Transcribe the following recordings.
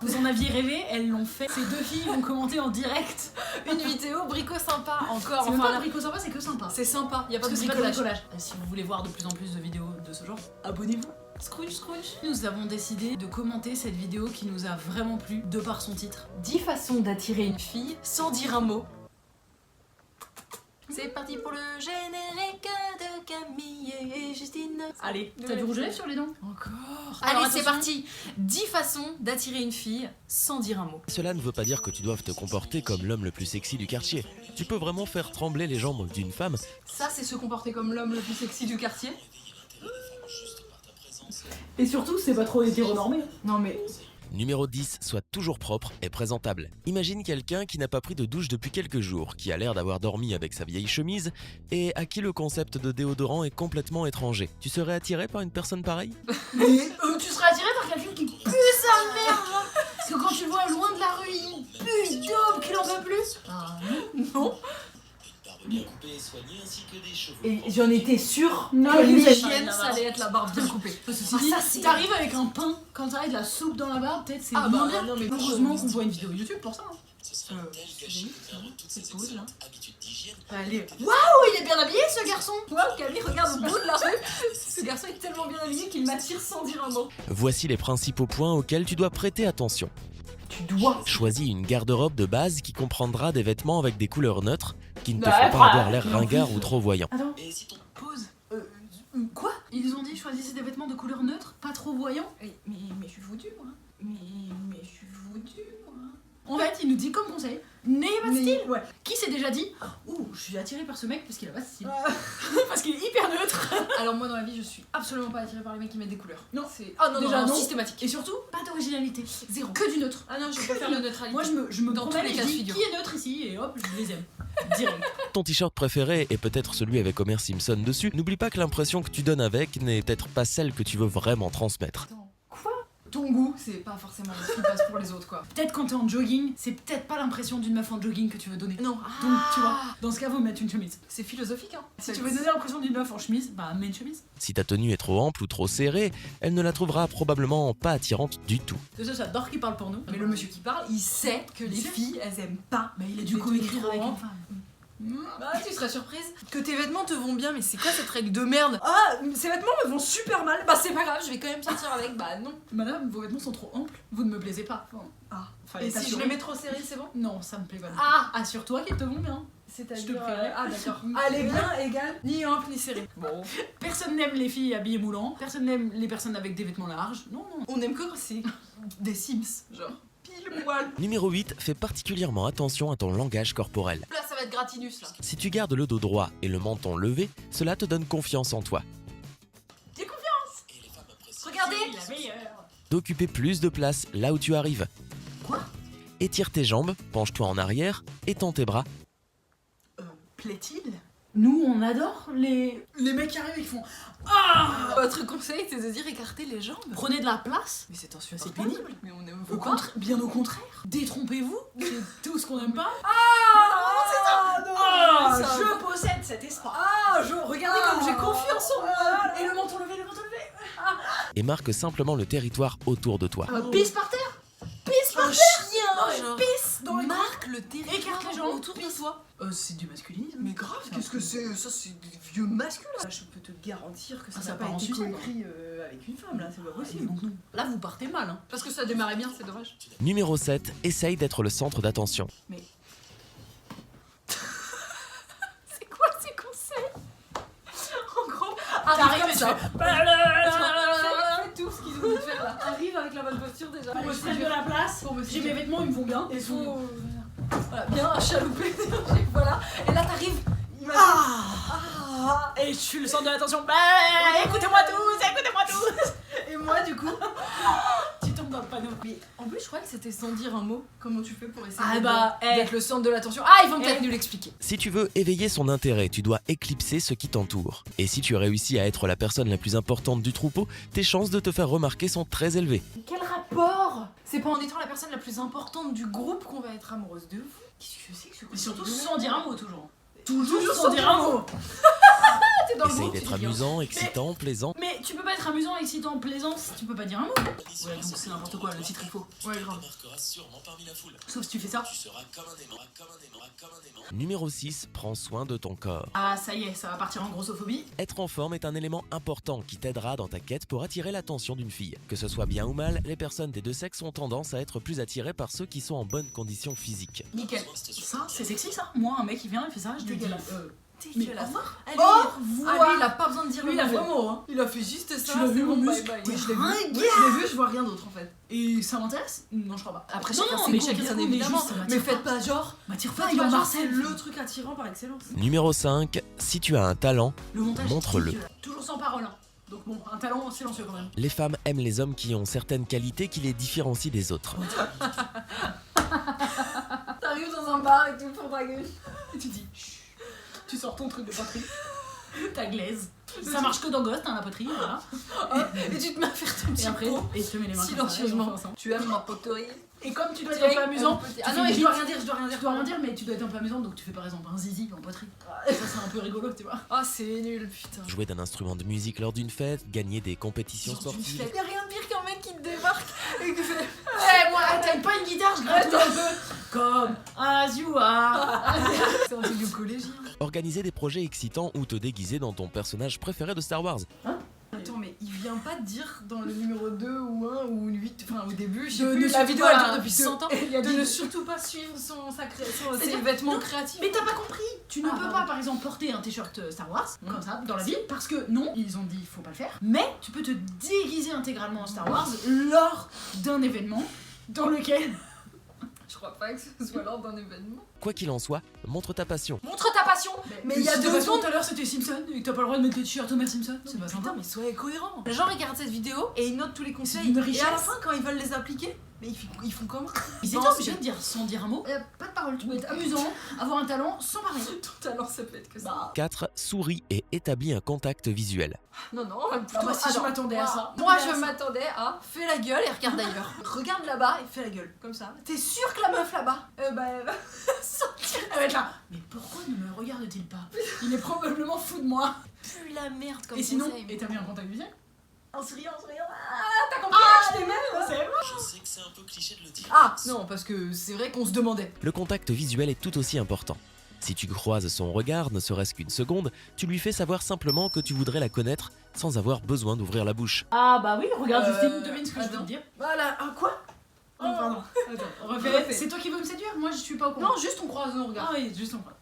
Vous en aviez rêvé, elles l'ont fait. Ces deux filles vont commenter en direct. Une vidéo brico sympa encore. C'est même pas brico sympa, c'est que sympa. C'est sympa, y a pas Parce de que c'est pas de bricolage. Si vous voulez voir de plus en plus de vidéos de ce genre, abonnez-vous. Scrunch, scrunch. Nous avons décidé de commenter cette vidéo qui nous a vraiment plu de par son titre. 10 façons d'attirer une fille sans dire un mot. C'est parti pour le générique de Camille et Justine. Allez, t'as du rouge à lèvres sur les dents? Encore. Alors, Allez, c'est attention. parti. 10 façons d'attirer une fille sans dire un mot. Cela ne veut pas dire que tu doives te comporter comme l'homme le plus sexy du quartier. Tu peux vraiment faire trembler les jambes d'une femme. Ça, c'est se comporter comme l'homme le plus sexy du quartier. Et surtout, c'est pas trop hétéronormé. Non mais... Numéro 10, sois toujours propre et présentable. Imagine quelqu'un qui n'a pas pris de douche depuis quelques jours, qui a l'air d'avoir dormi avec sa vieille chemise et à qui le concept de déodorant est complètement étranger. Tu serais attiré par une personne pareille? Mais tu serais attiré par quelqu'un qui pue sa mère, genre. Parce que quand tu le vois loin de la rue, il pue, il dope, qu'il en veut plus. Ah Non. Et j'en étais sûre Non, que il les est chiennes, Ça allait être la barbe bien coupée. Ceci Ah, dit, ça, c'est- t'arrives avec un pain, quand t'arrives de la soupe dans la barbe, peut-être c'est Ah, moins bah, bien. non, mais Heureusement qu'on voit une vidéo YouTube pour ça. Hein. Cette pause là. Allez. Waouh, il est bien habillé ce garçon. Waouh, Camille regarde au bout de la rue. Ce garçon est tellement bien habillé qu'il m'attire sans dire un mot. Voici les principaux points auxquels tu dois prêter attention. Tu dois. Choisis une garde-robe de base qui comprendra des vêtements avec des couleurs neutres, qui ne te Ouais, font pas avoir bah, l'air et en ringard plus, ou trop voyant. Attends. Pause. Quoi? Ils ont dit choisissez des vêtements de couleur neutre, pas trop voyants. Mais je suis foutue moi. Mais je suis foutue moi. En fait, il nous dit comme conseil, n'ayez pas de Mais- style. Ouais. Qui s'est déjà dit, ouh, je suis attirée par ce mec parce qu'il a pas de style. Parce qu'il est hyper neutre. Alors moi dans la vie je suis absolument pas attirée par les mecs qui mettent des couleurs. Non. C'est... Ah non, Déjà, non, non. systématique. Et surtout, pas d'originalité. Zéro. Que du neutre. Ah non, je peux faire le neutralité. Moi, je me Dans promène tous les et cas je de dis figure. qui est neutre ici et hop, je les aime. Direct. Ton t-shirt préféré est peut-être celui avec Homer Simpson dessus. N'oublie pas que l'impression que tu donnes avec n'est peut-être pas celle que tu veux vraiment transmettre. Attends, quoi? Ton goût, c'est pas forcément ce qui passe pour les autres quoi. Peut-être quand t'es en jogging, c'est peut-être pas l'impression d'une meuf en jogging que tu veux donner. Non. Donc, tu vois, dans ce cas, faut mettre une chemise. C'est philosophique hein. Si tu veux donner l'impression d'une meuf en chemise, bah mets une chemise. Si ta tenue est trop ample ou trop serrée, elle ne la trouvera probablement pas attirante du tout. C'est ça, j'adore qu'il parle pour nous. Mais le monsieur qui parle, il sait que les sait. filles, elles aiment pas. Bah, il a dû Les coécrire trucs avec trop une femme. Bah, tu serais surprise que tes vêtements te vont bien, mais c'est quoi cette règle de merde? Ah, ces vêtements me vont Super mal, bah c'est pas grave, je vais quand même sortir avec, bah non. Madame, vos vêtements sont trop amples, vous ne me plaisez pas. Ah, Fallait et si je t'assurer. les mets trop serrés, c'est bon? Non, ça me plaît pas. Ah, Assure-toi qu'ils te vont bien. c'est-à-dire... Je te prierai. Ah d'accord. Allez bien égale, ni ample ni serré. Bon. Personne n'aime les filles habillées moulant, personne n'aime les personnes avec des vêtements larges. Non, non. On aime que quand c'est des Sims, genre pile poil. Numéro 8, fais particulièrement attention à ton langage corporel. Là ça va être gratinus là. Si tu gardes le dos droit et le menton levé, cela te donne confiance en toi. J'ai confiance. Regardez. La meilleure. D'occuper plus de place là où tu arrives. Quoi? Étire tes jambes, penche-toi en arrière, étends tes bras. Plaît-il? Nous, on adore les mecs qui arrivent et qui font ah. Votre conseil c'est de dire écarter les jambes. Prenez de la place. Mais c'est C'est insupportable. pénible. Mais on ne Au veut pas. bien au contraire. Détrompez-vous. C'est tout ce qu'on aime pas. Ah non, Ah, ça je va. possède cet espace. Ah, regardez comme j'ai confiance en moi. Et le menton levé, le menton levé. Et marque simplement le territoire autour de toi. Pisse par terre. Pisse par Un terre. chien, genre. Pisse dans le Marque le territoire Écarte les jambes. autour de toi. C'est du masculinisme. Mais grave, qu'est-ce que c'est? Ça, c'est des vieux masculins. Je peux te garantir que ça Ah, ça n'a pas part en été suicide. coécrit avec une femme, là, c'est pas possible. Donc non. Là, vous partez mal. Hein. Parce que ça démarrait bien, c'est dommage. Numéro 7, essaye d'être le centre d'attention. C'est quoi ces conseils? En gros, T'arrives arrive comme et tu ça. fais Fais tout ce qu'ils ont dit de faire là. Arrive avec la bonne posture déjà. Pour me faire de la place. Pour me J'ai mes vêtements, ils me vont bien. Il faut voilà, bien chalouper. Voilà. Et là t'arrives. Il m'a dit. Ah. Et je suis le centre de l'attention. Bah, écoutez-moi tous. Et moi du coup. Tu tombes dans le panneau. Mais en plus je crois que c'était sans dire un mot. Comment tu fais pour essayer Ah bah, d'être le centre de l'attention? Ah ils vont peut-être nous l'expliquer. Si tu veux éveiller son intérêt, tu dois éclipser ce qui t'entoure. Et si tu réussis à être la personne la plus importante du troupeau, tes chances de te faire remarquer sont très élevées. Quel rapport? C'est pas en étant la personne la plus importante du groupe qu'on va être amoureuse de vous. Qu'est-ce que c'est que ce Et surtout sans dire un mot toujours. Toujours Sans dire un mot. t'es dans le Essaye groupe, d'être tu dis rien. amusant, excitant, plaisant. Mais tu peux pas être amusant, excitant, plaisant si tu peux pas dire un mot. Ouais, donc c'est n'importe quoi, le titre est faux. Ouais, grave. Sauf si tu fais ça. Numéro 6, prends soin de ton corps. Ah, ça y est, ça va partir en grossophobie. Être en forme est un élément important qui t'aidera dans ta quête pour attirer l'attention d'une fille. Que ce soit bien ou mal, les personnes des deux sexes ont tendance à être plus attirées par ceux qui sont en bonne condition physique. Nickel. Ça, c'est sexy ça. Moi, un mec qui vient, il fait ça, je te dis. Dégueulasse. au revoir. Ah, lui, Au revoir. lui, il a pas besoin de dire Lui, le il a vrai fait- mot. Hein. Il a fait juste ça. Tu l'as vu, c'est mon bon, muscle? bye bye. T'es Oui, je l'ai vu. ringué. Oui, je l'ai vu, je vois rien d'autre en fait. Et ça m'intéresse? Non, je crois pas. Après, non, chacun non, ses mais goûts, chacun bien ses goûts, évidemment. juste, ça Mais m'attire faites pas. pas genre. M'attire Faites pas, il pas en genre, Marcel. c'est le truc attirant par excellence. Numéro 5, si tu as un talent, Le montage. Montre-le. Toujours sans parole. Hein. Donc bon, un talent silencieux quand même. les femmes aiment les hommes qui ont certaines qualités qui les différencient des autres. T'arrives dans un bar et tout pour ta gueule. Et tu dis, chut, tu sors ton truc de poterie. Ta glaise. Ça marche que dans Ghost, hein, la poterie, voilà. Et tu te mets à faire ton Et petit après, pot. et tu te mets les mains comme ça, et on Silencieusement. fait ensemble. Tu aimes ma poterie. Et comme tu dois être un peu amusant, Ah non, mais je dois rien dire, je dois rien dire. tu dois rien dire, mais tu dois être un peu amusant, donc tu fais par exemple un zizi en poterie. Ça, c'est un peu rigolo, tu vois. Ah, c'est nul, putain. Jouer d'un instrument de musique lors d'une fête, gagner des compétitions sportives. Y'a rien de pire qu'un mec qui te débarque et qui fait. Eh, moi, t'as pas une guitare, je gratte un peu. Comme as you are. C'est un truc de collégien. Organiser des projets excitants ou te déguiser dans ton personnage préféré de Star Wars. Attends, mais il vient pas de dire dans le numéro 2 ou 1 ou 8, enfin au début, je sais De plus, ne la surtout vidéo pas- elle dure depuis de- 100 ans, il a de dit- ne surtout pas suivre ses C'est-à-dire- vêtements non, créatifs. Mais t'as pas compris. Tu ne Ah, peux pardon. pas, par exemple, porter un t-shirt Star Wars, comme ça, dans la vie, parce que non, ils ont dit faut pas le faire. Mais tu peux te déguiser intégralement en Star Wars lors d'un événement dans lequel. Je crois pas que ce soit lors d'un événement. Quoi qu'il en soit, montre ta passion. Montre ta passion. Mais il y a si de 2 façon, secondes. tout à l'heure c'était Simpson et que t'as pas le droit de mettre le t-shirt Homer Simpson, c'est pas sympa. Putain, mais soyez cohérents. Les gens regardent cette vidéo et ils notent tous les conseils. une Et richesse. à la fin, quand ils veulent les appliquer, mais ils font comment? Ils étaient Non, obligés de dire sans dire un mot. Pas de parole, tu peux être amusant, avoir un talent sans parler. Ton talent, ça peut être que ça. Bah, 4. Souris et établis un contact visuel. Non, non, ah plutôt. bah si je attends, m'attendais à ça. Moi, je m'attendais à fais la gueule et regarde ailleurs. Regarde là-bas et fais la gueule. Comme ça. T'es sûr que la meuf là-bas, bah, elle va sortir. Elle va être là. Mais pourquoi ne me regarde-t-il pas? Il est probablement fou de moi. Pue la merde comme Et sinon, conseil. établir un contact visuel? En souriant, T'as compris là, je t'aimais. C'est vrai. Je sais que c'est un peu cliché de le dire. Ah non, parce que c'est vrai qu'on se demandait. Le contact visuel est tout aussi important. Si tu croises son regard, ne serait-ce qu'une seconde, tu lui fais savoir simplement que tu voudrais la connaître sans avoir besoin d'ouvrir la bouche. Ah bah oui, regarde Justine, devine ce que je veux attends. te dire. Voilà, ah quoi? Oh, pardon. Attends, Refais. C'est toi qui veux me séduire? Moi je suis pas au courant. Non, juste on croise nos regards. Ah oui, juste on croise.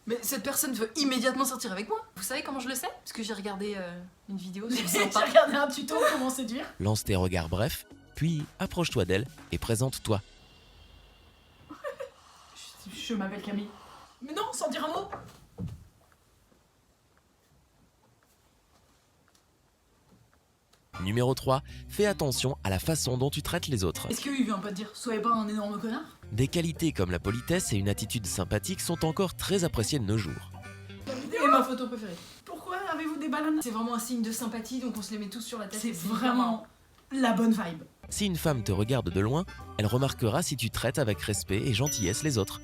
Mais cette personne veut immédiatement sortir avec moi. Vous savez comment je le sais? Parce que j'ai regardé une vidéo, c'est J'ai sympa. regardé un tuto comment séduire. Lance tes regards brefs, puis approche-toi d'elle et présente-toi. Je m'appelle Camille. Mais non, sans dire un mot. Numéro 3. Fais attention à la façon dont tu traites les autres. Est-ce qu'il vient pas te dire soyez pas un énorme connard? Des qualités comme la politesse et une attitude sympathique sont encore très appréciées de nos jours. Et ma photo préférée. Pourquoi avez-vous des bananes? C'est vraiment un signe de sympathie, donc on se les met tous sur la tête. C'est et vraiment la bonne vibe. Si une femme te regarde de loin, elle remarquera si tu traites avec respect et gentillesse les autres.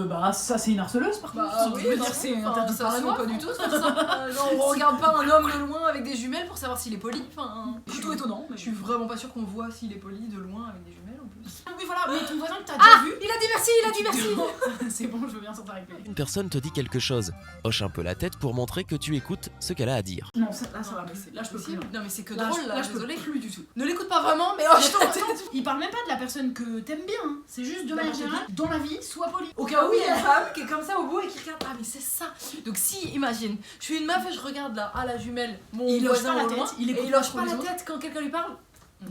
Bah ça c'est une harceleuse par contre. Bah oui, je veux non, dire c'est enfin, interdit ça par la se loi. fait pas du tout, ça. Genre, on regarde pas un homme de loin avec des jumelles pour savoir s'il est poli. Enfin, Plutôt étonnant. Mais je suis vraiment pas sûre qu'on voit s'il est poli de loin avec des jumelles en plus. Oui voilà, mais ton voisin que t'as Ah, déjà vu. il a dit merci, il a dit merci. C'est bon, je veux bien sortir avec lui. Une personne te dit quelque chose, hoche un peu la tête pour montrer que tu écoutes ce qu'elle a à dire. Non, là ça va passer. Là je peux plus. Possible. Non mais c'est que Là, drôle je- là, là, je peux désolé. plus du tout. Ne l'écoute pas vraiment, mais hoche ta tête. Il parle même pas de la personne que t'aimes bien, hein. C'est juste de Bah, manière bah, générale, dans la vie, sois poli. Au cas où il y a une femme qui est comme ça au bout et qui regarde. Ah mais c'est ça. Donc si, imagine, je suis une meuf et je regarde là, ah la jumelle, mon Il hoche voisin pas la au tête, loin, il et écoute il pas hoche trop pas les la autres. tête quand quelqu'un lui parle.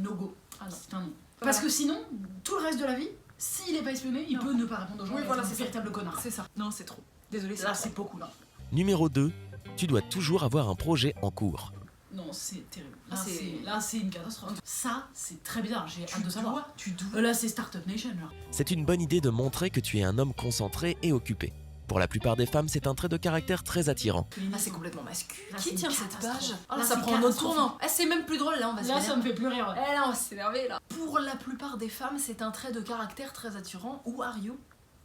No go. Ah non. C'est un non. Parce que sinon, tout le reste de la vie, s'il est pas espionné, il Non. peut ne pas répondre aux gens. Oui, et voilà, être un c'est ça. véritable connard. C'est ça. Non, c'est trop. Désolé, Là, c'est beaucoup là. Numéro 2. Tu dois toujours avoir un projet en cours. Non, c'est terrible. Ah, Là, c'est une catastrophe. Ça, c'est très bizarre. J'ai hâte de savoir. Tu dois. Là, c'est Startup Nation là. C'est une bonne idée de montrer que tu es un homme concentré et occupé. Pour la plupart des femmes, c'est un trait de caractère très attirant. Ah, c'est complètement masculin. Là, Qui c'est tient une cette catastrophe. page Ah, Là, là, ça c'est prend un autre catastrophique. tournant. Eh, c'est même plus drôle, là, on va se Là, ça vénère. me fait pleurer. Ouais. Eh là, on va s'énerver là. Pour la plupart des femmes, c'est un trait de caractère très attirant. Ou are you?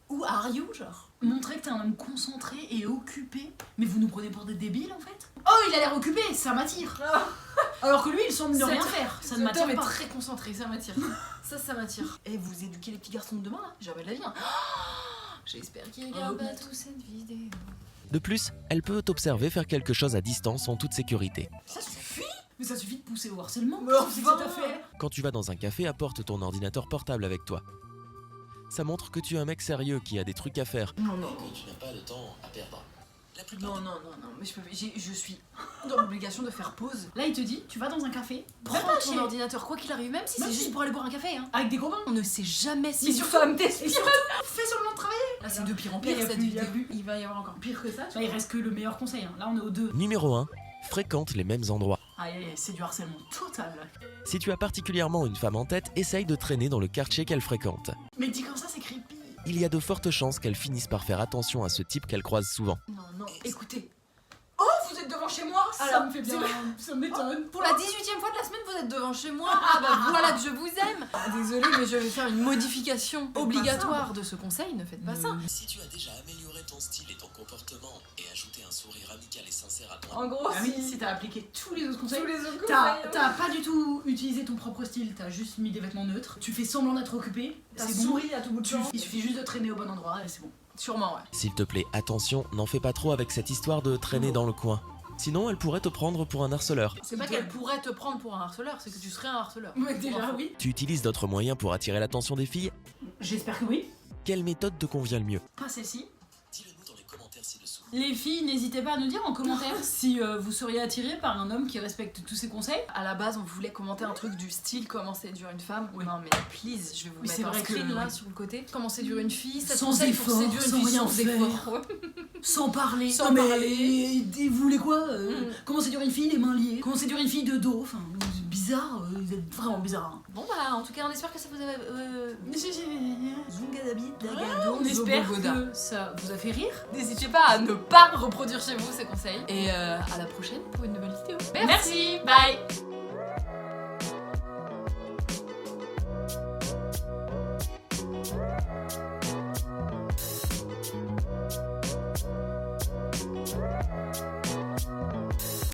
Who are you, genre? Montrer que t'es un homme concentré et occupé. Mais vous nous prenez pour des débiles en fait. Oh, il a l'air occupé, ça m'attire. Alors que lui, il semble ne rien faire, ça ne m'attire mais pas. très concentré, ça m'attire. ça m'attire. Et vous éduquez les petits garçons de demain, là? Jamais de la vie, hein. J'espère qu'ils regardent pas tous cette vidéo. De plus, elle peut t'observer faire quelque chose à distance en toute sécurité. Ça suffit. Mais ça suffit de pousser au harcèlement. Mais Qu'est-ce que c'est que enfin. cette affaire? Quand tu vas dans un café, apporte ton ordinateur portable avec toi. Ça montre que tu es un mec sérieux qui a des trucs à faire. Non, Tu n'as pas de temps à perdre. non, mais je suis dans l'obligation de faire pause. Là, il te dit, tu vas dans un café, Prends même pas ton chez- ordinateur, quoi qu'il arrive, même si Même c'est si- juste pour aller boire un café, hein. avec des copains. On ne sait jamais si Mais une surtout- femme Et t'espionne. surtout, fais seulement de travailler. Là, c'est de pire en Il y pire, a cette plus, il y a vidéo. plus. Il va y avoir encore pire que ça. tu Là, il vois. reste que le meilleur conseil. Hein. Là, on est aux 2. Numéro 1. Fréquente les mêmes endroits. Aïe, aïe, aïe, c'est du harcèlement total. Là. Si tu as particulièrement une femme en tête, essaye de traîner dans le quartier qu'elle fréquente. Mais dit comme ça, c'est creepy. Il y a de fortes chances qu'elle finisse par faire attention à ce type qu'elle croise souvent. Non, écoutez. Oh, vous êtes devant chez moi. Ça Alors, me fait bien. Ça m'étonne. Pour la 18e fois de la semaine, vous êtes devant chez moi. Ah bah voilà que je vous aime. Désolée, mais je vais faire une modification obligatoire de ce conseil. Ne faites pas ça. Si tu as déjà amélioré ton style et ton comportement et ajouté un sourire amical et sincère à ton En gros, Ah oui, si t'as appliqué tous les autres conseils, tous les autres t'as conseils, t'as pas du tout utilisé ton propre style, t'as juste mis des vêtements neutres, tu fais semblant d'être occupé, t'as c'est bon. souri à tout bout de champ. Il suffit juste de traîner au bon endroit et c'est bon. Sûrement, ouais. S'il te plaît, attention, n'en fais pas trop avec cette histoire de traîner dans le coin. Sinon, elle pourrait te prendre pour un harceleur. C'est pas qu'elle pourrait te prendre pour un harceleur, c'est que tu serais un harceleur. Ouais, déjà, oui. Tu utilises d'autres moyens pour attirer l'attention des filles? J'espère que oui. Quelle méthode te convient le mieux? Pas celle-ci. Dis-le-nous dans les commentaires ci-dessous. Les filles, n'hésitez pas à nous dire en commentaire si vous seriez attiré par un homme qui respecte tous ses conseils. À la base, on voulait commenter un truc du style comment séduire une femme. Oui. Non mais please, je vais vous Oui, c'est mettre un vrai que- screen là sur le côté. Comment séduire une fille, ça Sans conseille pour effort, séduire une sans fille rien sans faire. effort. Ouais. Sans parler. Sans Non, mais parler. vous voulez quoi Comment séduire une fille les mains liées? Comment séduire une fille de dos? Enfin, bizarre, vous êtes vraiment bizarre. Hein. Bon bah en tout cas on espère que ça vous a... On espère que ça vous a fait rire. N'hésitez pas à ne pas reproduire chez vous ces conseils. Et à la prochaine pour une nouvelle vidéo. Merci, bye.